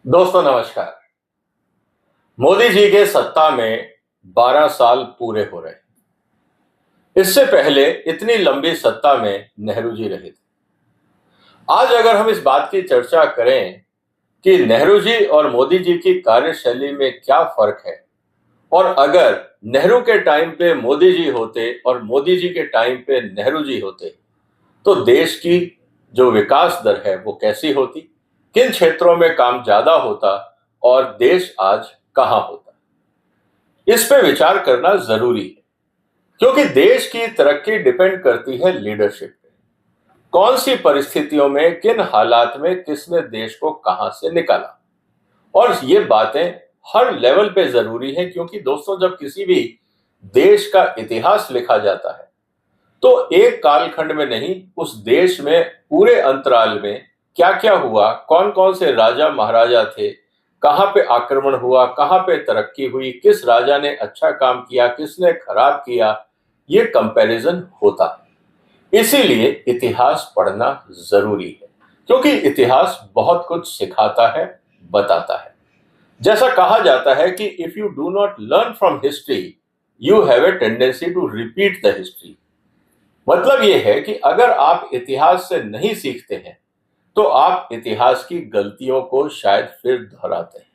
दोस्तों नमस्कार। मोदी जी के सत्ता में 12 साल पूरे हो रहे हैं। इससे पहले इतनी लंबी सत्ता में नेहरू जी रहे थे। आज अगर हम इस बात की चर्चा करें कि नेहरू जी और मोदी जी की कार्यशैली में क्या फर्क है, और अगर नेहरू के टाइम पे मोदी जी होते और मोदी जी के टाइम पे नेहरू जी होते, तो देश की जो विकास दर है वो कैसी होती, किन क्षेत्रों में काम ज्यादा होता और देश आज कहां होता। इस पे विचार करना जरूरी है, क्योंकि देश की तरक्की डिपेंड करती है लीडरशिप पे। कौन सी परिस्थितियों में, किन हालात में किसने देश को कहां से निकाला। और ये बातें हर लेवल पे जरूरी है, क्योंकि दोस्तों जब किसी भी देश का इतिहास लिखा जाता है तो एक कालखंड में नहीं, उस देश में पूरे अंतराल में क्या क्या हुआ, कौन कौन से राजा महाराजा थे, कहां पे आक्रमण हुआ, कहां पे तरक्की हुई, किस राजा ने अच्छा काम किया, किसने खराब किया, ये कंपैरिजन होता है। इसीलिए इतिहास पढ़ना जरूरी है, क्योंकि इतिहास बहुत कुछ सिखाता है, बताता है। जैसा कहा जाता है कि if you do not learn from history, you have a tendency to repeat the history. मतलब यह है कि अगर आप इतिहास से नहीं सीखते हैं तो आप इतिहास की गलतियों को शायद फिर दोहराते हैं।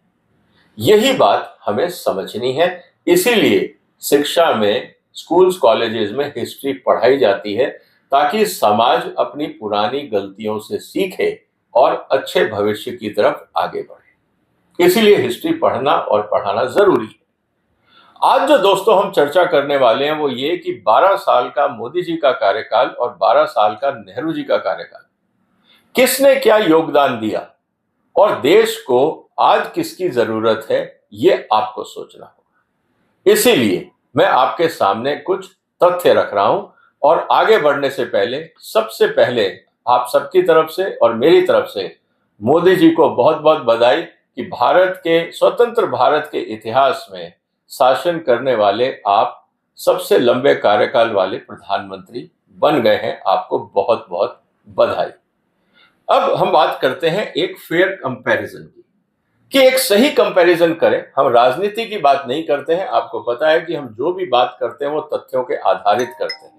यही बात हमें समझनी है। इसीलिए शिक्षा में, स्कूल्स कॉलेजेस में हिस्ट्री पढ़ाई जाती है, ताकि समाज अपनी पुरानी गलतियों से सीखे और अच्छे भविष्य की तरफ आगे बढ़े। इसीलिए हिस्ट्री पढ़ना और पढ़ाना जरूरी है। आज जो दोस्तों हम चर्चा करने वाले हैं वो ये कि 12 साल का मोदी जी का कार्यकाल और 12 साल का नेहरू जी का कार्यकाल, किसने क्या योगदान दिया और देश को आज किसकी जरूरत है, ये आपको सोचना होगा। इसीलिए मैं आपके सामने कुछ तथ्य रख रहा हूं, और आगे बढ़ने से पहले सबसे पहले आप सबकी तरफ से और मेरी तरफ से मोदी जी को बहुत बहुत बधाई कि भारत के, स्वतंत्र भारत के इतिहास में शासन करने वाले आप सबसे लंबे कार्यकाल वाले प्रधानमंत्री बन गए हैं। आपको बहुत बहुत बधाई। अब हम बात करते हैं एक फेयर कंपैरिजन की, कि एक सही कंपैरिजन करें। हम राजनीति की बात नहीं करते हैं। आपको पता है कि हम जो भी बात करते हैं वो तथ्यों के आधारित करते हैं।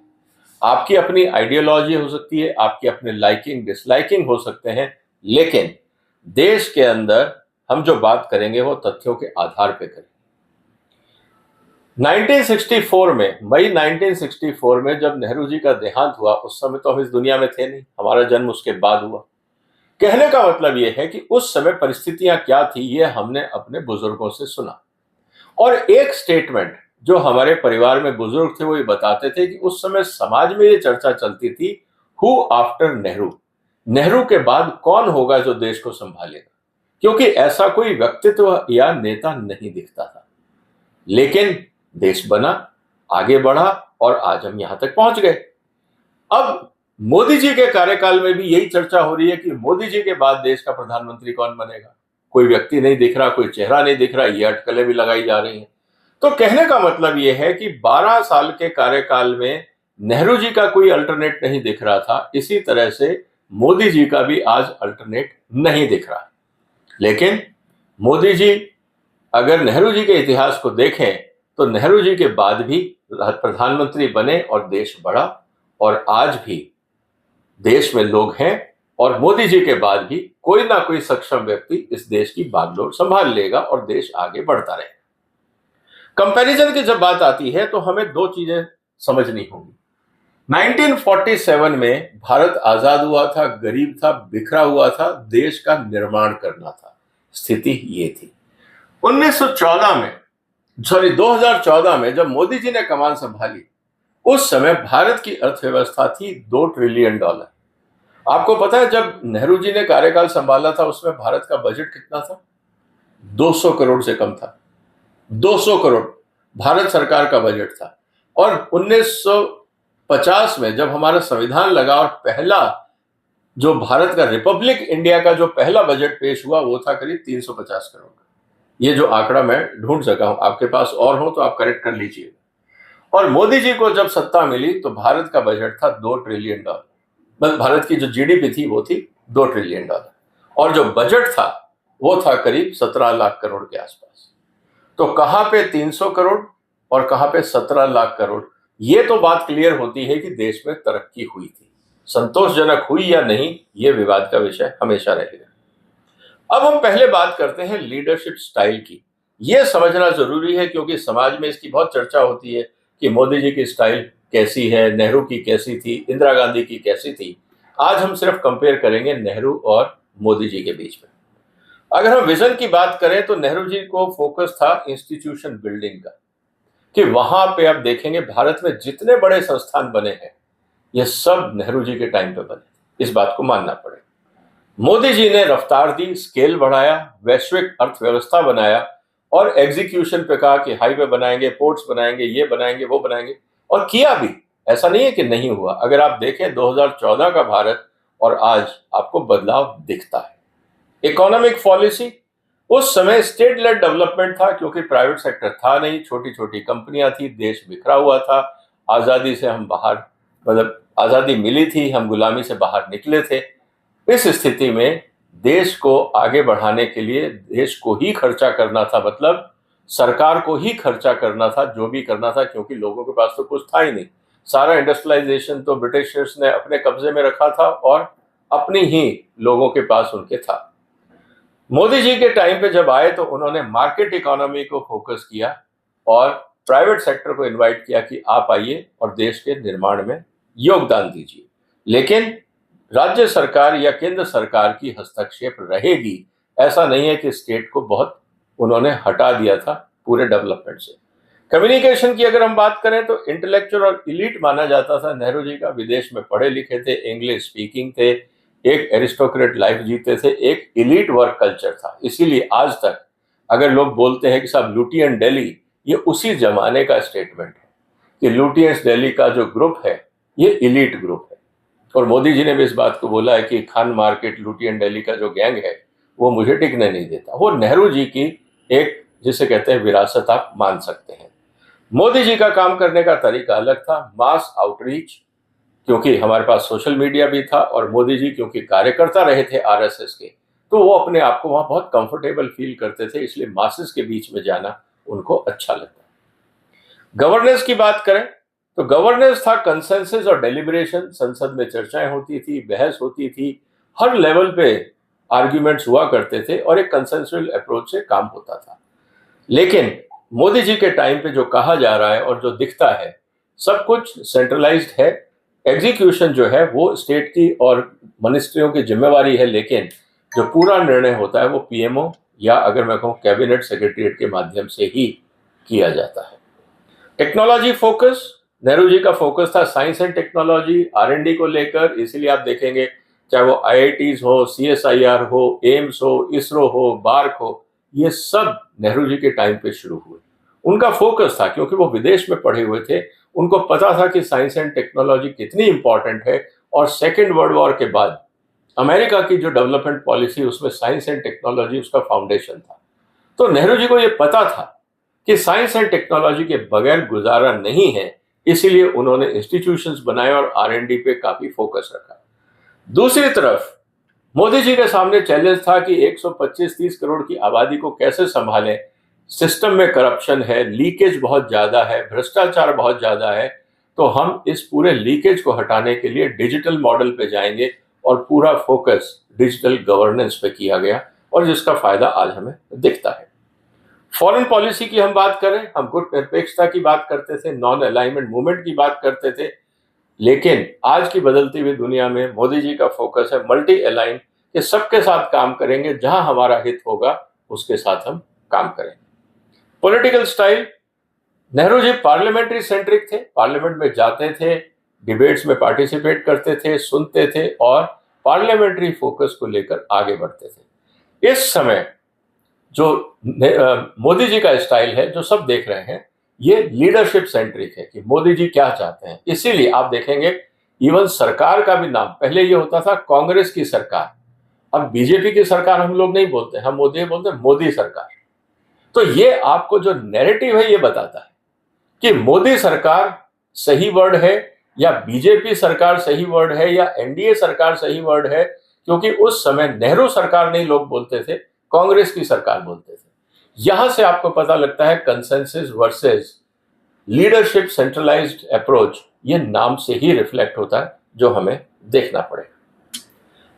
आपकी अपनी आइडियोलॉजी हो सकती है, आपकी अपने लाइकिंग डिसलाइकिंग हो सकते हैं, लेकिन देश के अंदर हम जो बात करेंगे वो तथ्यों के आधार पर करेंगे। 1964 में, मई 1964 में जब नेहरू जी का देहांत हुआ, उस समय तो हम इस दुनिया में थे नहीं, हमारा जन्म उसके बाद हुआ। कहने का मतलब यह है कि उस समय परिस्थितियां क्या थी, यह हमने अपने बुजुर्गों से सुना। और एक स्टेटमेंट जो हमारे परिवार में बुजुर्ग थे वो ये बताते थे कि उस समय समाज में ये चर्चा चलती थी, हु आफ्टर नेहरू, नेहरू के बाद कौन होगा जो देश को संभालेगा, क्योंकि ऐसा कोई व्यक्तित्व या नेता नहीं दिखता था। लेकिन देश बना, आगे बढ़ा और आज हम यहां तक पहुंच गए। अब मोदी जी के कार्यकाल में भी यही चर्चा हो रही है कि मोदी जी के बाद देश का प्रधानमंत्री कौन बनेगा। कोई व्यक्ति नहीं दिख रहा, कोई चेहरा नहीं दिख रहा, ये अटकलें भी लगाई जा रही हैं। तो कहने का मतलब यह है कि 12 साल के कार्यकाल में नेहरू जी का कोई अल्टरनेट नहीं दिख रहा था, इसी तरह से मोदी जी का भी आज अल्टरनेट नहीं दिख रहा। लेकिन मोदी जी अगर नेहरू जी के इतिहास को देखें तो नेहरू जी के बाद भी प्रधानमंत्री बने और देश बढ़ा, और आज भी देश में लोग हैं, और मोदी जी के बाद भी कोई ना कोई सक्षम व्यक्ति इस देश की बागडोर संभाल लेगा और देश आगे बढ़ता रहेगा। कंपैरिजन की जब बात आती है तो हमें दो चीजें समझनी होंगी। 1947 में भारत आजाद हुआ था, गरीब था, बिखरा हुआ था, देश का निर्माण करना था, स्थिति ये थी। 1914 में, सॉरी 2014 में जब मोदी जी ने कमान संभाली, उस समय भारत की अर्थव्यवस्था थी $2 ट्रिलियन। आपको पता है जब नेहरू जी ने कार्यकाल संभाला था उसमें भारत का बजट कितना था? 200 करोड़ से कम था। 200 करोड़ भारत सरकार का बजट था। और 1950 में जब हमारा संविधान लगा और पहला जो भारत का, रिपब्लिक इंडिया का जो पहला बजट पेश हुआ वो था करीब 350 करोड़ का। ये जो आंकड़ा मैं ढूंढ सका हूं, आपके पास और हो तो आप करेक्ट कर लीजिए। और मोदी जी को जब सत्ता मिली तो भारत का बजट था $2 ट्रिलियन। भारत की जो जीडीपी थी वो थी $2 ट्रिलियन। और जो बजट था वो था करीब 17 लाख करोड़ के आसपास। तो कहां पे 300 करोड़ और कहां पे 17 लाख करोड़, ये तो बात क्लियर होती है कि देश में तरक्की हुई थी। संतोषजनक हुई या नहीं, ये विवाद का विषय हमेशा रहेगा। अब हम पहले बात करते हैं लीडरशिप स्टाइल की। यह समझना जरूरी है क्योंकि समाज में इसकी बहुत चर्चा होती है कि मोदी जी की स्टाइल कैसी है, नेहरू की कैसी थी, इंदिरा गांधी की कैसी थी। आज हम सिर्फ कंपेयर करेंगे नेहरू और मोदी जी के बीच में। अगर हम विजन की बात करें तो नेहरू जी को फोकस था इंस्टीट्यूशन बिल्डिंग का, कि वहां पे आप देखेंगे भारत में जितने बड़े संस्थान बने हैं ये सब नेहरू जी के टाइम पे बने, इस बात को मानना पड़ेगा। मोदी जी ने रफ्तार दी, स्केल बढ़ाया, वैश्विक अर्थव्यवस्था बनाया और एग्जीक्यूशन पे कहा कि हाईवे बनाएंगे, पोर्ट्स बनाएंगे, ये बनाएंगे, वो बनाएंगे, और किया भी। ऐसा नहीं है कि नहीं हुआ। अगर आप देखें 2014 का भारत और आज, आपको बदलाव दिखता है। इकोनॉमिक पॉलिसी, उस समय स्टेट लेड डेवलपमेंट था क्योंकि प्राइवेट सेक्टर था नहीं, छोटी छोटी कंपनियां थी, देश बिखरा हुआ था। आजादी से हम बाहर, मतलब आजादी मिली थी, हम गुलामी से बाहर निकले थे। इस स्थिति में देश को आगे बढ़ाने के लिए देश को ही खर्चा करना था, मतलब सरकार को ही खर्चा करना था जो भी करना था, क्योंकि लोगों के पास तो कुछ था ही नहीं। सारा इंडस्ट्रियलाइजेशन तो ब्रिटिशर्स ने अपने कब्जे में रखा था और अपनी ही लोगों के पास उनके था। मोदी जी के टाइम पे जब आए तो उन्होंने मार्केट इकोनॉमी को फोकस किया और प्राइवेट सेक्टर को इनवाइट किया कि आप आइए और देश के निर्माण में योगदान दीजिए। लेकिन राज्य सरकार या केंद्र सरकार की हस्तक्षेप रहेगी, ऐसा नहीं है कि स्टेट को बहुत उन्होंने हटा दिया था पूरे डेवलपमेंट से। कम्युनिकेशन की अगर हम बात करें तो इंटेलेक्चुअल और इलीट माना जाता था नेहरू जी का। विदेश में पढ़े लिखे थे, इंग्लिश स्पीकिंग थे, एक एरिस्टोक्रेट लाइफ जीते थे, एक इलीट वर्क कल्चर था। इसीलिए आज तक अगर लोग बोलते हैं कि साहब लुटियन दिल्ली, ये उसी जमाने का स्टेटमेंट है कि लुटियंस दिल्ली का जो ग्रुप है ये इलीट ग्रुप है। और मोदी जी ने भी इस बात को बोला है कि खान मार्केट लुटियन दिल्ली का जो गैंग है वो मुझे टिकने नहीं देता। वो नेहरू जी की एक, जिसे कहते हैं, विरासत आप मान सकते हैं। मोदी जी का काम करने का तरीका अलग था, मास आउटरीच, क्योंकि हमारे पास सोशल मीडिया भी था और मोदी जी क्योंकि कार्यकर्ता रहे थे आरएसएस के, तो वो अपने आप को वहां बहुत कंफर्टेबल फील करते थे, इसलिए मासेस के बीच में जाना उनको अच्छा लगता। गवर्नेंस की बात करें तो गवर्नेंस था कंसेंसस और डेलिब्रेशन। संसद में चर्चाएं होती थी, बहस होती थी, हर लेवल पे आर्ग्यूमेंट्स हुआ करते थे और एक कंसेंसुअल अप्रोच से काम होता था। लेकिन मोदी जी के टाइम पे जो कहा जा रहा है और जो दिखता है, सब कुछ सेंट्रलाइज्ड है। एग्जीक्यूशन जो है वो स्टेट की और मिनिस्ट्रियों की जिम्मेवारी है, लेकिन जो पूरा निर्णय होता है वो पीएमओ या अगर मैं कहूँ कैबिनेट सेक्रेटरीट के माध्यम से ही किया जाता है। टेक्नोलॉजी फोकस, नेहरू जी का फोकस था साइंस एंड टेक्नोलॉजी, आर&डी को लेकर। इसीलिए आप देखेंगे चाहे वो आईआईटीज हो, सीएसआईआर हो, एम्स हो, इसरो हो, बार्क हो, ये सब नेहरू जी के टाइम पे शुरू हुए। उनका फोकस था क्योंकि वो विदेश में पढ़े हुए थे, उनको पता था कि साइंस एंड टेक्नोलॉजी कितनी इंपॉर्टेंट है। और सेकेंड वर्ल्ड वॉर के बाद अमेरिका की जो डेवलपमेंट पॉलिसी, उसमें साइंस एंड टेक्नोलॉजी उसका फाउंडेशन था। तो नेहरू जी को ये पता था कि साइंस एंड टेक्नोलॉजी के बगैर गुजारा नहीं है, इसीलिए उन्होंने इंस्टीट्यूशंस बनाए और आर&डी पे काफी फोकस रखा। दूसरी तरफ मोदी जी के सामने चैलेंज था कि 125-30 करोड़ की आबादी को कैसे संभालें। सिस्टम में करप्शन है, लीकेज बहुत ज्यादा है, भ्रष्टाचार बहुत ज्यादा है, तो हम इस पूरे लीकेज को हटाने के लिए डिजिटल मॉडल पे जाएंगे और पूरा फोकस डिजिटल गवर्नेंस पे किया गया और जिसका फायदा आज हमें दिखता है। फॉरेन पॉलिसी की हम बात करें, हम गुट निरपेक्षता की बात करते थे, नॉन अलाइनमेंट मूवमेंट की बात करते थे, लेकिन आज की बदलती हुई दुनिया में मोदी जी का फोकस है मल्टी अलाइन, कि सबके साथ काम करेंगे, जहां हमारा हित होगा उसके साथ हम काम करेंगे। Political style, Nehru ji parliamentary centric थे, पार्लियामेंट में जाते थे, डिबेट्स में पार्टिसिपेट करते थे, सुनते थे और पार्लियामेंट्री फोकस को लेकर आगे बढ़ते थे। इस समय जो मोदी जी का स्टाइल है, जो सब देख रहे हैं, ये लीडरशिप सेंट्रिक है कि मोदी जी क्या चाहते हैं। इसीलिए आप देखेंगे इवन सरकार का भी नाम, पहले ये होता था कांग्रेस की सरकार, अब बीजेपी की सरकार हम लोग नहीं बोलते, हम मोदी बोलते हैं, मोदी सरकार। तो ये आपको जो नैरेटिव है ये बताता है कि मोदी सरकार सही वर्ड है या बीजेपी सरकार सही वर्ड है या एनडीए सरकार सही वर्ड है, क्योंकि उस समय नेहरू सरकार नहीं लोग बोलते थे, कांग्रेस की सरकार बोलते थे। यहां से आपको पता लगता है consensus versus leadership centralised approach, ये नाम से ही रिफ्लेक्ट होता है, जो हमें देखना पड़ेगा।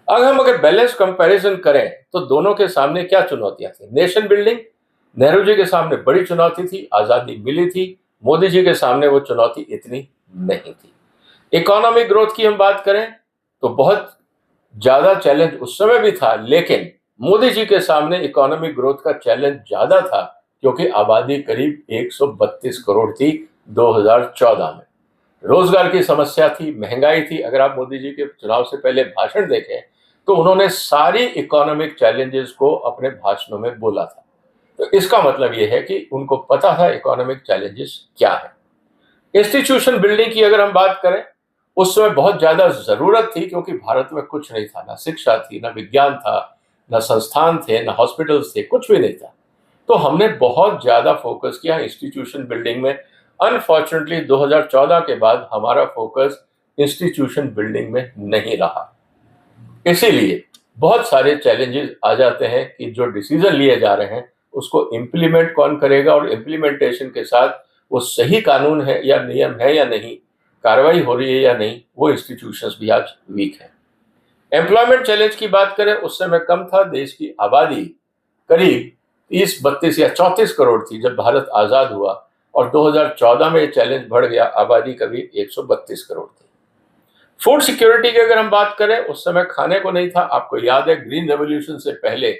अब हम अगर बैलेंस कंपैरिजन करें तो दोनों के सामने क्या चुनौतियां थी? नेशन बिल्डिंग, नेहरू जी के सामने बड़ी चुनौती थी, आजादी मिली थी। मोदी जी के सामने वो चुनौती इतनी नहीं थी। इकोनॉमिक ग्रोथ की हम बात करें तो बहुत ज्यादा चैलेंज उस समय भी था, लेकिन मोदी जी के सामने इकोनॉमिक ग्रोथ का चैलेंज ज्यादा था, क्योंकि आबादी करीब 132 करोड़ थी 2014 में। रोजगार की समस्या थी, महंगाई थी। अगर आप मोदी जी के चुनाव से पहले भाषण देखें तो उन्होंने सारी इकोनॉमिक चैलेंजेस को अपने भाषणों में बोला था। तो इसका मतलब यह है कि उनको पता था इकोनॉमिक चैलेंजेस क्या है। इंस्टीट्यूशन बिल्डिंग की अगर हम बात करें, उस समय बहुत ज्यादा जरूरत थी, क्योंकि भारत में कुछ नहीं था, ना शिक्षा थी, ना विज्ञान था, ना संस्थान थे, ना हॉस्पिटल्स थे, कुछ भी नहीं था। तो हमने बहुत ज्यादा फोकस किया इंस्टीट्यूशन बिल्डिंग में। अनफॉर्चुनेटली 2014 के बाद हमारा फोकस इंस्टीट्यूशन बिल्डिंग में नहीं रहा। इसीलिए बहुत सारे चैलेंजेस आ जाते हैं कि जो डिसीजन लिए जा रहे हैं उसको इम्प्लीमेंट कौन करेगा, और इम्प्लीमेंटेशन के साथ वो सही कानून है या नियम है या नहीं, कार्रवाई हो रही है या नहीं, वो इंस्टीट्यूशंस भी आज वीक है। एम्प्लॉयमेंट चैलेंज की बात करें, उस समय कम था। देश की आबादी करीब 30, 32 या 34 करोड़ थी जब भारत आजाद हुआ, और 2014 में ये चैलेंज बढ़ गया, आबादी करीब 132 करोड़ थी। फूड सिक्योरिटी की अगर हम बात करें, उस समय खाने को नहीं था। आपको याद है ग्रीन रेवोल्यूशन से पहले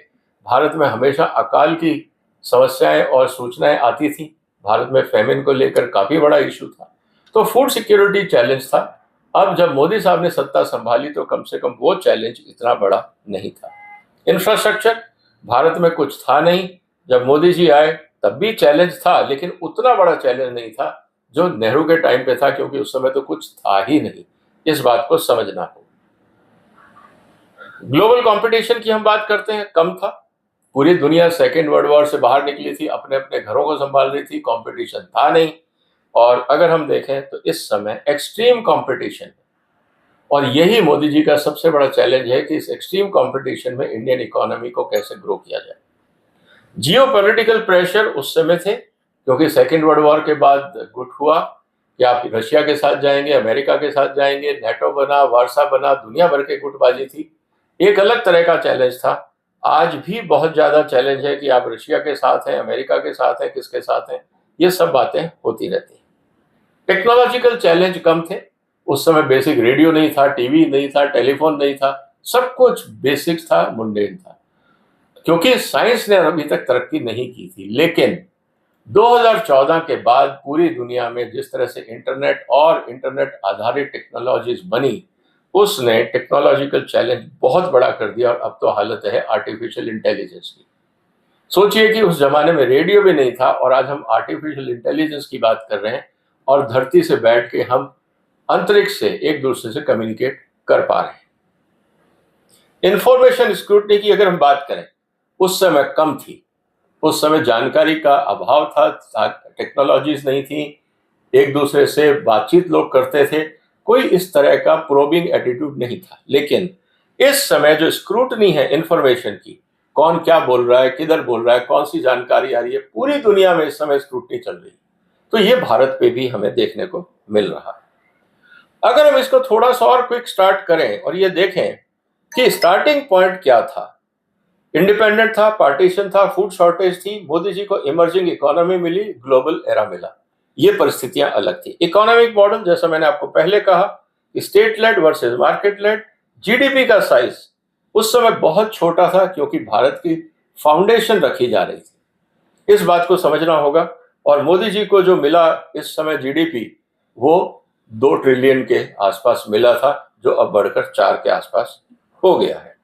भारत में हमेशा अकाल की समस्याएं और सूचनाएं आती थी। भारत में फेमिन को लेकर काफी बड़ा इशू था, तो फूड सिक्योरिटी चैलेंज था। अब जब मोदी साहब ने सत्ता संभाली तो कम से कम वो चैलेंज इतना बड़ा नहीं था। इंफ्रास्ट्रक्चर, भारत में कुछ था नहीं। जब मोदी जी आए तब भी चैलेंज था, लेकिन उतना बड़ा चैलेंज नहीं था जो नेहरू के टाइम पे था, क्योंकि उस समय तो कुछ था ही नहीं। इस बात को समझना होगा। ग्लोबल कंपटीशन की हम बात करते हैं, कम था। पूरी दुनिया सेकेंड वर्ल्ड वॉर से बाहर निकली थी, अपने अपने घरों को संभाल रही थी, कंपटीशन था नहीं। और अगर हम देखें तो इस समय एक्सट्रीम कंपटीशन है, और यही मोदी जी का सबसे बड़ा चैलेंज है कि इस एक्सट्रीम कंपटीशन में इंडियन इकोनॉमी को कैसे ग्रो किया जाए। जियोपॉलिटिकल प्रेशर उस समय थे, क्योंकि सेकेंड वर्ल्ड वॉर के बाद गुट हुआ कि आप रशिया के साथ जाएंगे, अमेरिका के साथ जाएंगे, नेटो बना, वार्सा बना, दुनिया भर के गुटबाजी थी। एक अलग तरह का चैलेंज था। आज भी बहुत ज्यादा चैलेंज है कि आप रशिया के साथ हैं, अमेरिका के साथ हैं, किसके साथ हैं, ये सब बातें होती रहती हैं। टेक्नोलॉजिकल चैलेंज कम थे। उस समय बेसिक रेडियो नहीं था, टीवी नहीं था, टेलीफोन नहीं था, सब कुछ बेसिक्स था, मुंडेन था, क्योंकि साइंस ने अभी तक तरक्की नहीं की थी। लेकिन 2014 के बाद पूरी दुनिया में जिस तरह से इंटरनेट और इंटरनेट आधारित टेक्नोलॉजीज बनी, उसने टेक्नोलॉजिकल चैलेंज बहुत बड़ा कर दिया। और अब तो हालत है आर्टिफिशियल इंटेलिजेंस की। सोचिए कि उस जमाने में रेडियो भी नहीं था, और आज हम आर्टिफिशियल इंटेलिजेंस की बात कर रहे हैं, और धरती से बैठ के हम अंतरिक्ष से एक दूसरे से कम्युनिकेट कर पा रहे हैं। इंफॉर्मेशन स्क्रूटनी की अगर हम बात करें, उस समय कम थी। उस समय जानकारी का अभाव था, टेक्नोलॉजीज नहीं थी, एक दूसरे से बातचीत लोग करते थे, कोई इस तरह का प्रोबिंग एटीट्यूड नहीं था। लेकिन इस समय जो स्क्रूटनी है इंफॉर्मेशन की, कौन क्या बोल रहा है, किधर बोल रहा है, कौन सी जानकारी आ रही है, पूरी दुनिया में इस समय स्क्रूटनी चल रही है। तो ये भारत पे भी हमें देखने को मिल रहा है। अगर हम इसको थोड़ा सा और क्विक स्टार्ट करें और ये देखें कि स्टार्टिंग पॉइंट क्या था। इंडिपेंडेंट था, पार्टीशन था, फूड शॉर्टेज थी, मोदी जी को इमर्जिंग इकोनॉमी मिली, ग्लोबल एरा मिला। ये परिस्थितियां अलग थी। इकोनॉमिक मॉडल, जैसा मैंने आपको पहले कहा, state led versus market led. GDP का साइज उस समय बहुत छोटा था, क्योंकि भारत की फाउंडेशन रखी जा रही थी। इस बात को समझना होगा। और मोदी जी को जो मिला इस समय जीडीपी, वो 2 ट्रिलियन के आसपास मिला था, जो अब बढ़कर 4 के आसपास हो गया है।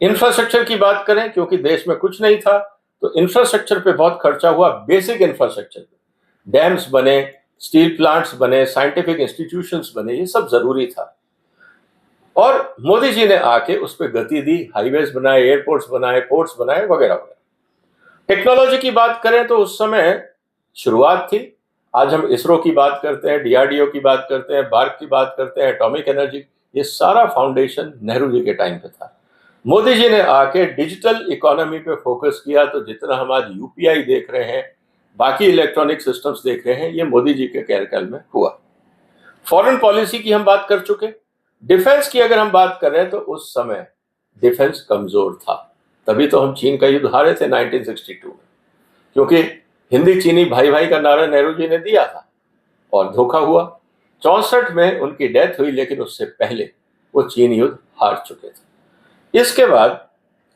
इंफ्रास्ट्रक्चर की बात करें, क्योंकि देश में कुछ नहीं था, तो इंफ्रास्ट्रक्चर पे बहुत खर्चा हुआ। बेसिक इंफ्रास्ट्रक्चर पे डैम्स बने, स्टील प्लांट्स बने, साइंटिफिक इंस्टीट्यूशंस बने, ये सब जरूरी था। और मोदी जी ने आके उस पर गति दी, हाईवेज बनाए, एयरपोर्ट्स बनाए, पोर्ट्स बनाए, वगैरह वगैरह। टेक्नोलॉजी की बात करें तो उस समय शुरुआत थी। आज हम इसरो की बात करते हैं, डीआरडीओ की बात करते हैं, बार्क की बात करते हैं, एटॉमिक एनर्जी, ये सारा फाउंडेशन नेहरू जी के टाइम पे था। मोदी जी ने आके डिजिटल इकोनॉमी पे फोकस किया, तो जितना हम आज यूपीआई देख रहे हैं, बाकी इलेक्ट्रॉनिक सिस्टम्स देख रहे हैं, ये मोदी जी के कार्यकाल में हुआ। फॉरेन पॉलिसी की हम बात कर चुके। डिफेंस की अगर हम बात कर रहे हैं तो उस समय डिफेंस कमजोर था, तभी तो हम चीन का युद्ध हारे थे 1962 में, क्योंकि हिंदी चीनी भाई भाई का नारा नेहरू जी ने दिया था और धोखा हुआ। 64 में उनकी डेथ हुई, लेकिन उससे पहले वो चीन युद्ध हार चुके थे। इसके बाद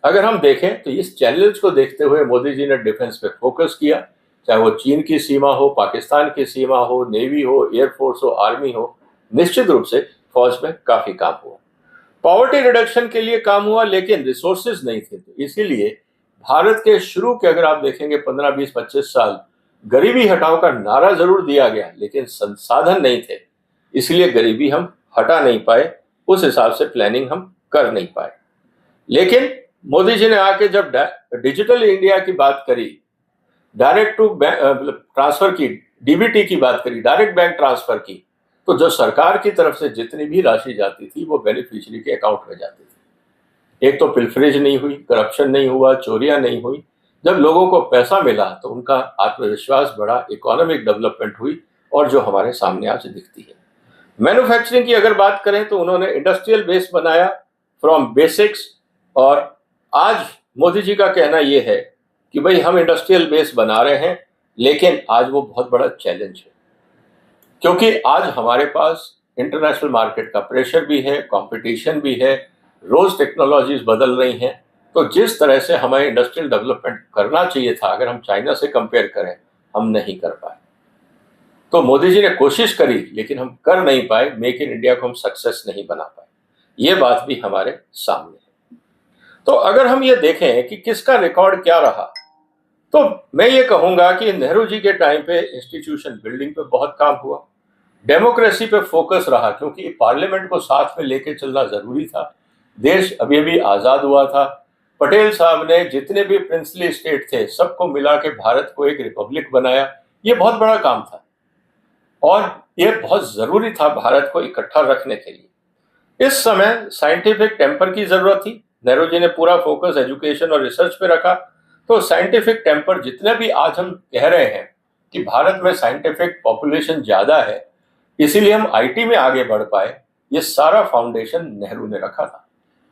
अगर हम देखें तो इस चैलेंज को देखते हुए मोदी जी ने डिफेंस पे फोकस किया, चाहे वो चीन की सीमा हो, पाकिस्तान की सीमा हो, नेवी हो, एयरफोर्स हो, आर्मी हो, निश्चित रूप से फौज में काफी काम हुआ। पॉवर्टी रिडक्शन के लिए काम हुआ, लेकिन रिसोर्सेज नहीं थे, तो इसीलिए भारत के शुरू के अगर आप देखेंगे 15, 20, 25 साल गरीबी हटाओ का नारा जरूर दिया गया, लेकिन संसाधन नहीं थे, इसलिए गरीबी हम हटा नहीं पाए, उस हिसाब से प्लानिंग हम कर नहीं पाए। लेकिन मोदी जी ने आके जब डिजिटल इंडिया की बात करी, डायरेक्ट टू ट्रांसफर की, डीबीटी की बात करी, डायरेक्ट बैंक ट्रांसफर की, तो जो सरकार की तरफ से जितनी भी राशि जाती थी वो बेनिफिशियरी के अकाउंट में जाती थी। एक तो पिल्फरेज नहीं हुई, करप्शन नहीं हुआ, चोरियां नहीं हुई। जब लोगों को पैसा मिला तो उनका आत्मविश्वास बढ़ा, इकोनॉमिक डेवलपमेंट हुई, और जो हमारे सामने आज दिखती है। मैन्युफैक्चरिंग की अगर बात करें तो उन्होंने इंडस्ट्रियल बेस बनाया फ्रॉम बेसिक्स, और आज मोदी जी का कहना यह है कि भाई हम इंडस्ट्रियल बेस बना रहे हैं, लेकिन आज वो बहुत बड़ा चैलेंज है, क्योंकि आज हमारे पास इंटरनेशनल मार्केट का प्रेशर भी है, कंपटीशन भी है, रोज टेक्नोलॉजीज बदल रही हैं। तो जिस तरह से हमें इंडस्ट्रियल डेवलपमेंट करना चाहिए था, अगर हम चाइना से कंपेयर करें, हम नहीं कर पाए। तो मोदी जी ने कोशिश करी, लेकिन हम कर नहीं पाए, मेक इन इंडिया को हम सक्सेस नहीं बना पाए। ये बात भी हमारे सामने है। तो अगर हम ये देखें कि किसका रिकॉर्ड क्या रहा, तो मैं ये कहूंगा कि नेहरू जी के टाइम पे इंस्टीट्यूशन बिल्डिंग पे बहुत काम हुआ, डेमोक्रेसी पे फोकस रहा, क्योंकि पार्लियामेंट को साथ में लेके चलना जरूरी था। देश अभी अभी आजाद हुआ था। पटेल साहब ने जितने भी प्रिंसली स्टेट थे सबको मिला के भारत को एक रिपब्लिक बनाया। ये बहुत बड़ा काम था और ये बहुत जरूरी था भारत को इकट्ठा रखने के लिए। इस समय साइंटिफिक टेम्पर की जरूरत थी। नेहरू जी ने पूरा फोकस एजुकेशन और रिसर्च पे रखा। तो साइंटिफिक टेम्पर जितने भी आज हम कह रहे हैं कि भारत में साइंटिफिक पॉपुलेशन ज्यादा है, इसीलिए हम आईटी में आगे बढ़ पाए, ये सारा फाउंडेशन नेहरू ने रखा था।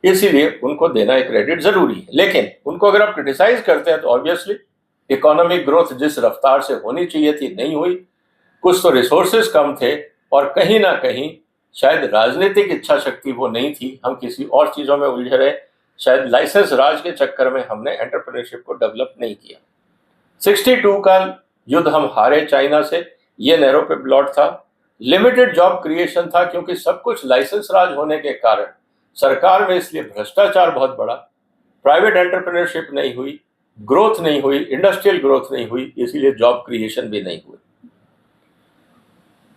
इसीलिए उनको देना एक क्रेडिट जरूरी है। लेकिन उनको अगर आप क्रिटिसाइज करते हैं तो ऑब्वियसली इकोनॉमिक ग्रोथ जिस रफ्तार से होनी चाहिए थी नहीं हुई। कुछ तो रिसोर्सेज कम थे, और कहीं ना कहीं शायद राजनीतिक इच्छा शक्ति वो नहीं थी। हम किसी और चीजों में उलझे रहे, शायद लाइसेंस राज के चक्कर में हमने एंटरप्रेन्योरशिप को डेवलप नहीं किया। 62 का युद्ध हम हारे चाइना से, ये नेहरू पे प्लॉट था। लिमिटेड जॉब क्रिएशन था, क्योंकि सब कुछ लाइसेंस राज होने के कारण सरकार में इसलिए भ्रष्टाचार बहुत बड़ा, प्राइवेट एंटरप्रेन्योरशिप नहीं हुई, ग्रोथ नहीं हुई, इंडस्ट्रियल ग्रोथ नहीं हुई, इसीलिए जॉब क्रिएशन भी नहीं हुई।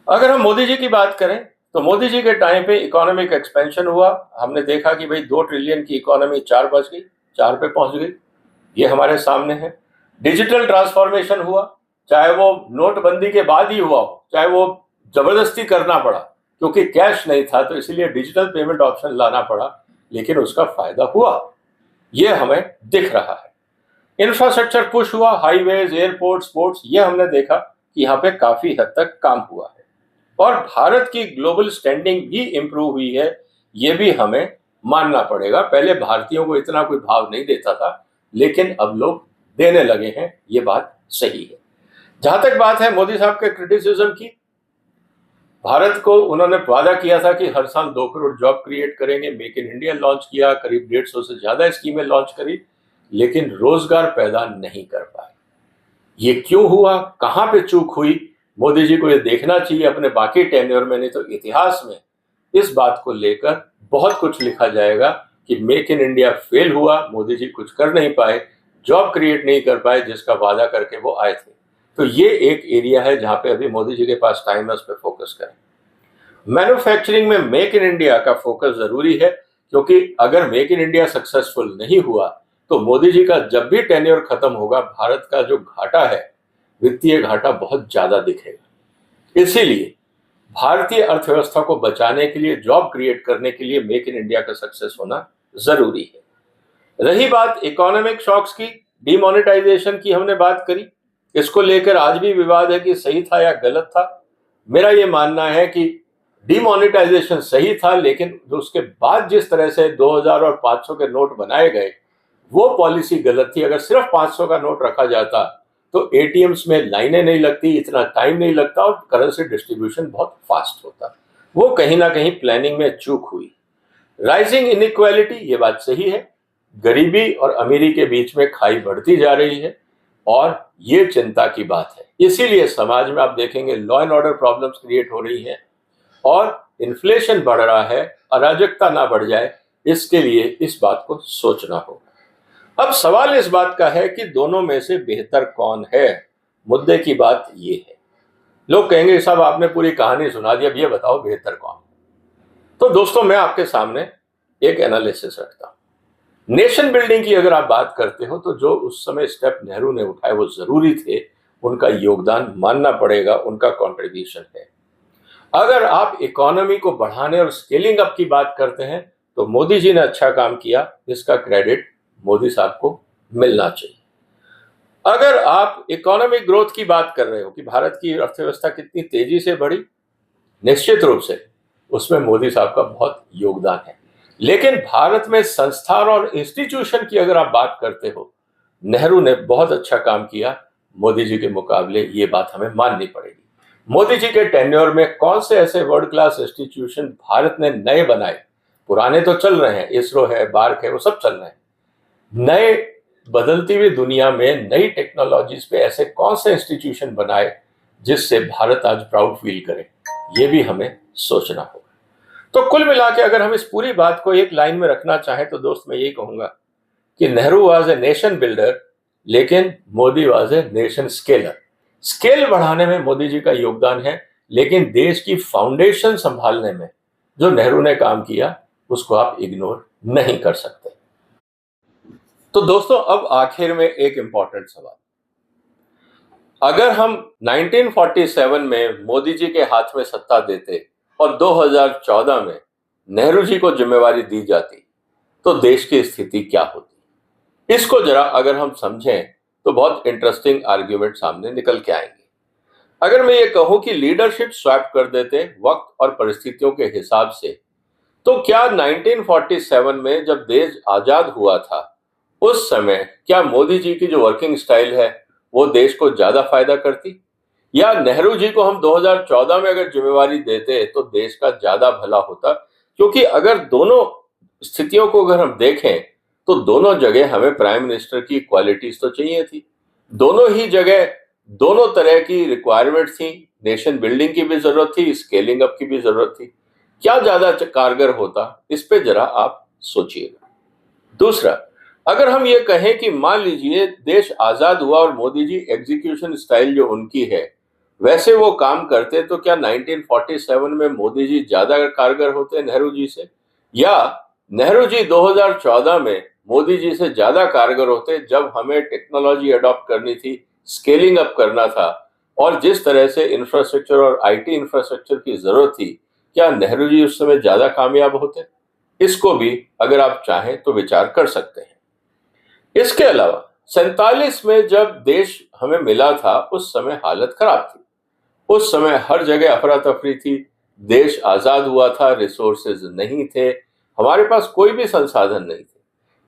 अगर हम मोदी जी की बात करें तो मोदी जी के टाइम पे इकोनॉमिक एक्सपेंशन हुआ। हमने देखा कि भाई 2 ट्रिलियन की इकोनॉमी 4 बच गई, 4 पे पहुंच गई, ये हमारे सामने है। डिजिटल ट्रांसफॉर्मेशन हुआ, चाहे वो नोटबंदी के बाद ही हुआ हो, चाहे वो जबरदस्ती करना पड़ा, क्योंकि कैश नहीं था, तो इसीलिए डिजिटल पेमेंट ऑप्शन लाना पड़ा, लेकिन उसका फायदा हुआ, ये हमें दिख रहा है। इंफ्रास्ट्रक्चर पुश हुआ, हाईवेज, एयरपोर्ट्स, पोर्ट्स, ये हमने देखा कि यहाँ पे काफी हद तक काम हुआ है, और भारत की ग्लोबल स्टैंडिंग भी इंप्रूव हुई है, ये भी हमें मानना पड़ेगा। पहले भारतीयों को इतना कोई भाव नहीं देता था, लेकिन अब लोग देने लगे हैं, ये बात सही है। जहां तक बात है मोदी साहब के क्रिटिसिज्म की, भारत को उन्होंने वादा किया था कि हर साल 2 करोड़ जॉब क्रिएट करेंगे, मेक इन इंडिया लॉन्च किया, करीब 150 से ज्यादा स्कीमें लॉन्च करी, लेकिन रोजगार पैदा नहीं कर पाए। ये क्यों हुआ, कहां पे चूक हुई, मोदी जी को ये देखना चाहिए अपने बाकी टेन्योर में, नहीं तो इतिहास में इस बात को लेकर बहुत कुछ लिखा जाएगा कि मेक इन इंडिया फेल हुआ, मोदी जी कुछ कर नहीं पाए, जॉब क्रिएट नहीं कर पाए जिसका वादा करके वो आए थे। तो ये एक एरिया है जहां पे अभी मोदी जी के पास टाइम है, उस पर फोकस करें। मैन्युफैक्चरिंग में मेक इन इंडिया का फोकस जरूरी है, क्योंकि अगर मेक इन इंडिया सक्सेसफुल नहीं हुआ तो मोदी जी का जब भी टेन्योर खत्म होगा, भारत का जो घाटा है, वित्तीय घाटा, बहुत ज्यादा दिखेगा। इसीलिए भारतीय अर्थव्यवस्था को बचाने के लिए, जॉब क्रिएट करने के लिए मेक इन इंडिया का सक्सेस होना जरूरी है। रही बात इकोनॉमिक शॉक्स की, डिमोनेटाइजेशन की हमने बात करी। इसको लेकर आज भी विवाद है कि सही था या गलत था। मेरा ये मानना है कि डिमोनेटाइजेशन सही था, लेकिन उसके बाद जिस तरह से 2000 और 500 के नोट बनाए गए वो पॉलिसी गलत थी। अगर सिर्फ 500 का नोट रखा जाता तो एटीएम्स में लाइनें नहीं लगती, इतना टाइम नहीं लगता और करेंसी डिस्ट्रीब्यूशन बहुत फास्ट होता। वो कहीं ना कहीं प्लानिंग में चूक हुई। राइजिंग इनइक्वालिटी, ये बात सही है, गरीबी और अमीरी के बीच में खाई बढ़ती जा रही है और ये चिंता की बात है। इसीलिए समाज में आप देखेंगे law and order problems create हो रही हैं और इन्फ्लेशन बढ़ रहा है। अराजकता ना बढ़ जाए, इसके लिए इस बात को सोचना होगा। अब सवाल इस बात का है कि दोनों में से बेहतर कौन है। मुद्दे की बात ये है, लोग कहेंगे साहब आपने पूरी कहानी सुना दी, अब ये बताओ बेहतर कौन। तो दोस्तों मैं आपके सामने एक एनालिसिस रखता हूं। नेशन बिल्डिंग की अगर आप बात करते हो तो जो उस समय स्टेप नेहरू ने उठाए वो जरूरी थे, उनका योगदान मानना पड़ेगा, उनका कंट्रीब्यूशन है। अगर आप इकोनॉमी को बढ़ाने और स्केलिंग अप की बात करते हैं तो मोदी जी ने अच्छा काम किया, इसका क्रेडिट मोदी साहब को मिलना चाहिए। अगर आप इकोनॉमिक ग्रोथ की बात कर रहे हो कि भारत की अर्थव्यवस्था कितनी तेजी से बढ़ी, निश्चित रूप से उसमें मोदी साहब का बहुत योगदान है। लेकिन भारत में संस्थान और इंस्टीट्यूशन की अगर आप बात करते हो, नेहरू ने बहुत अच्छा काम किया मोदी जी के मुकाबले, ये बात हमें माननी पड़ेगी। मोदी जी के टेन्योर में कौन से ऐसे वर्ल्ड क्लास इंस्टीट्यूशन भारत ने नए बनाए? पुराने तो चल रहे हैं, इसरो है, बार्क है, वो सब चल रहे हैं। नए बदलती हुई दुनिया में नई टेक्नोलॉजीज पे ऐसे कौन से इंस्टीट्यूशन बनाए जिससे भारत आज प्राउड फील करे, ये भी हमें सोचना होगा। तो कुल मिला के अगर हम इस पूरी बात को एक लाइन में रखना चाहें तो दोस्त मैं यही कहूंगा कि Nehru was a nation builder, लेकिन Modi was a nation scaler. Scale बढ़ाने में मोदी जी का योगदान है, लेकिन देश की फाउंडेशन संभालने में जो नेहरू ने काम किया उसको आप इग्नोर नहीं कर सकते। तो दोस्तों अब आखिर में एक इंपॉर्टेंट सवाल, अगर हम 1947 में मोदी जी के हाथ में सत्ता देते और 2014 में नेहरू जी को जिम्मेवारी दी जाती तो देश की स्थिति क्या होती? इसको जरा अगर हम समझें तो बहुत इंटरेस्टिंग आर्ग्यूमेंट सामने निकल के आएंगे। अगर मैं ये कहूं कि लीडरशिप स्वैप कर देते वक्त और परिस्थितियों के हिसाब से, तो क्या 1947 में जब देश आजाद हुआ था उस समय क्या मोदी जी की जो वर्किंग स्टाइल है वो देश को ज्यादा फायदा करती, या नेहरू जी को हम 2014 में अगर जिम्मेवारी देते तो देश का ज्यादा भला होता? क्योंकि अगर दोनों स्थितियों को अगर हम देखें तो दोनों जगह हमें प्राइम मिनिस्टर की क्वालिटीज तो चाहिए थी, दोनों ही जगह दोनों तरह की रिक्वायरमेंट थी, नेशन बिल्डिंग की भी जरूरत थी, स्केलिंग अप की भी जरूरत थी। क्या ज्यादा कारगर होता, इस पे जरा आप सोचिएगा। दूसरा, अगर हम ये कहें कि मान लीजिए देश आजाद हुआ और मोदी जी एग्जीक्यूशन स्टाइल जो उनकी है वैसे वो काम करते, तो क्या 1947 में मोदी जी ज्यादा कारगर होते नेहरू जी से, या नेहरू जी 2014 में मोदी जी से ज्यादा कारगर होते जब हमें टेक्नोलॉजी अडॉप्ट करनी थी, स्केलिंग अप करना था और जिस तरह से इंफ्रास्ट्रक्चर और आईटी इंफ्रास्ट्रक्चर की जरूरत थी, क्या नेहरू जी उस समय ज्यादा कामयाब होते? इसको भी अगर आप चाहें तो विचार कर सकते हैं। इसके अलावा 47 में जब देश हमें मिला था उस समय हालत खराब थी, उस समय हर जगह अफरा तफरी थी, देश आजाद हुआ था, रिसोर्सेज नहीं थे, हमारे पास कोई भी संसाधन नहीं थे।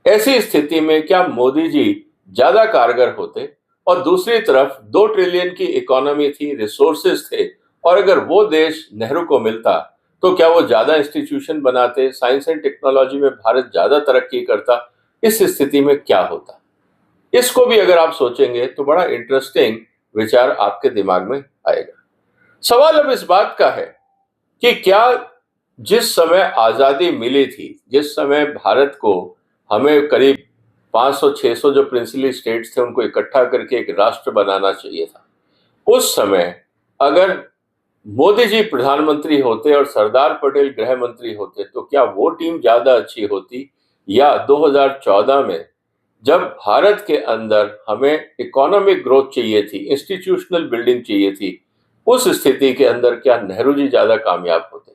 ऐसी स्थिति में क्या मोदी जी ज्यादा कारगर होते? और दूसरी तरफ 2 ट्रिलियन की इकोनॉमी थी, रिसोर्सेज थे, और अगर वो देश नेहरू को मिलता तो क्या वो ज्यादा इंस्टीट्यूशन बनाते, साइंस एंड टेक्नोलॉजी में भारत ज्यादा तरक्की करता? इस स्थिति में क्या होता? इसको भी अगर आप सोचेंगे तो बड़ा इंटरेस्टिंग विचार आपके दिमाग में आएगा। सवाल अब इस बात का है कि क्या जिस समय आजादी मिली थी, जिस समय भारत को हमें करीब 500-600 जो प्रिंसिपल स्टेट्स थे उनको इकट्ठा करके एक राष्ट्र बनाना चाहिए था, उस समय अगर मोदी जी प्रधानमंत्री होते और सरदार पटेल गृह मंत्री होते तो क्या वो टीम ज्यादा अच्छी होती, या 2014 में जब भारत के अंदर हमें इकोनॉमिक ग्रोथ चाहिए थी, इंस्टीट्यूशनल बिल्डिंग चाहिए थी, उस स्थिति के अंदर क्या नेहरू जी ज्यादा कामयाब होते?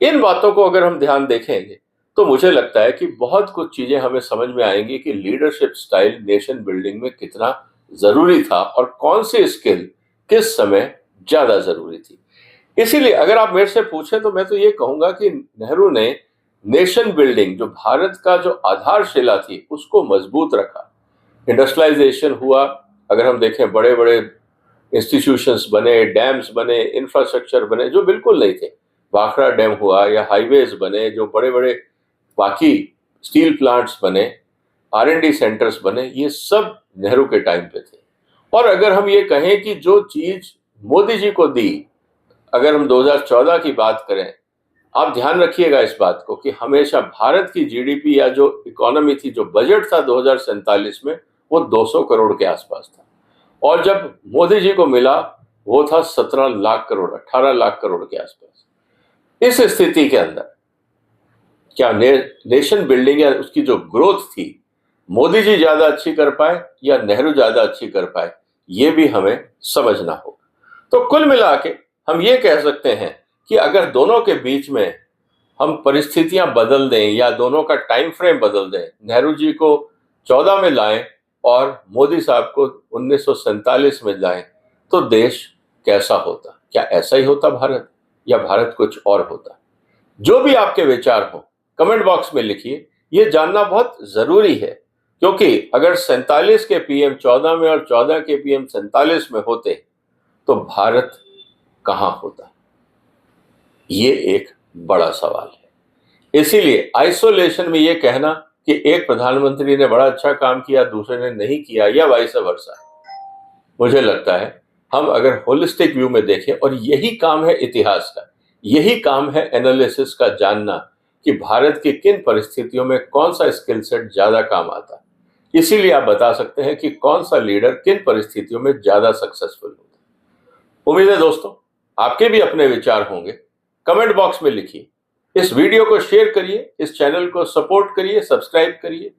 इन बातों को अगर हम ध्यान देखेंगे तो मुझे लगता है कि बहुत कुछ चीजें हमें समझ में आएंगी कि लीडरशिप स्टाइल नेशन बिल्डिंग में कितना जरूरी था और कौन सी स्किल किस समय ज्यादा जरूरी थी। इसीलिए अगर आप मेरे से पूछें तो मैं तो ये कहूंगा कि नेहरू ने नेशन बिल्डिंग, जो भारत का जो आधारशिला थी, उसको मजबूत रखा। इंडस्ट्रियलाइजेशन हुआ, अगर हम देखें बड़े बड़े इंस्टीट्यूशंस बने, डैम्स बने, इंफ्रास्ट्रक्चर बने जो बिल्कुल नहीं थे। भाखड़ा डैम हुआ या हाईवेज बने जो बड़े बड़े, बाकी स्टील प्लांट्स बने, R&D सेंटर्स बने, ये सब नेहरू के टाइम पे थे। और अगर हम ये कहें कि जो चीज मोदी जी को दी, अगर हम 2014 की बात करें, आप ध्यान रखिएगा इस बात को कि हमेशा भारत की जीडीपी या जो इकोनॉमी थी, जो बजट था 2047 में, वो 200 करोड़ के आसपास था। और जब मोदी जी को मिला वो था 17 लाख करोड़, 18 लाख करोड़ के आसपास। इस स्थिति के अंदर क्या नेशन बिल्डिंग या उसकी जो ग्रोथ थी, मोदी जी ज्यादा अच्छी कर पाए या नेहरू ज्यादा अच्छी कर पाए, ये भी हमें समझना होगा। तो कुल मिला के हम ये कह सकते हैं कि अगर दोनों के बीच में हम परिस्थितियां बदल दें या दोनों का टाइम फ्रेम बदल दें, नेहरू जी को 14 में लाएं और मोदी साहब को 1947 में लाएं, तो देश कैसा होता? क्या ऐसा ही होता भारत, या भारत कुछ और होता? जो भी आपके विचार हो कमेंट बॉक्स में लिखिए, ये जानना बहुत जरूरी है। क्योंकि अगर 47 के पीएम 14 में और 14 के पीएम 47 में होते तो भारत कहां होता? ये एक बड़ा सवाल है। इसीलिए आइसोलेशन में ये कहना कि एक प्रधानमंत्री ने बड़ा अच्छा काम किया, दूसरे ने नहीं किया, या वाइस वर्सा, मुझे लगता है हम अगर होलिस्टिक व्यू में देखें, और यही काम है इतिहास का, यही काम है एनालिसिस का, जानना कि भारत की किन परिस्थितियों में कौन सा स्किल सेट ज्यादा काम आता। इसीलिए आप बता सकते हैं कि कौन सा लीडर किन परिस्थितियों में ज्यादा सक्सेसफुल होता। उम्मीद है दोस्तों आपके भी अपने विचार होंगे, कमेंट बॉक्स में लिखिए। इस वीडियो को शेयर करिए, इस चैनल को सपोर्ट करिए, सब्सक्राइब करिए।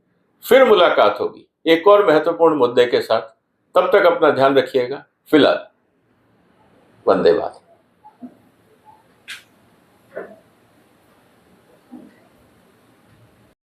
फिर मुलाकात होगी एक और महत्वपूर्ण मुद्दे के साथ। तब तक अपना ध्यान रखिएगा। फिलहाल वंदे मातरम।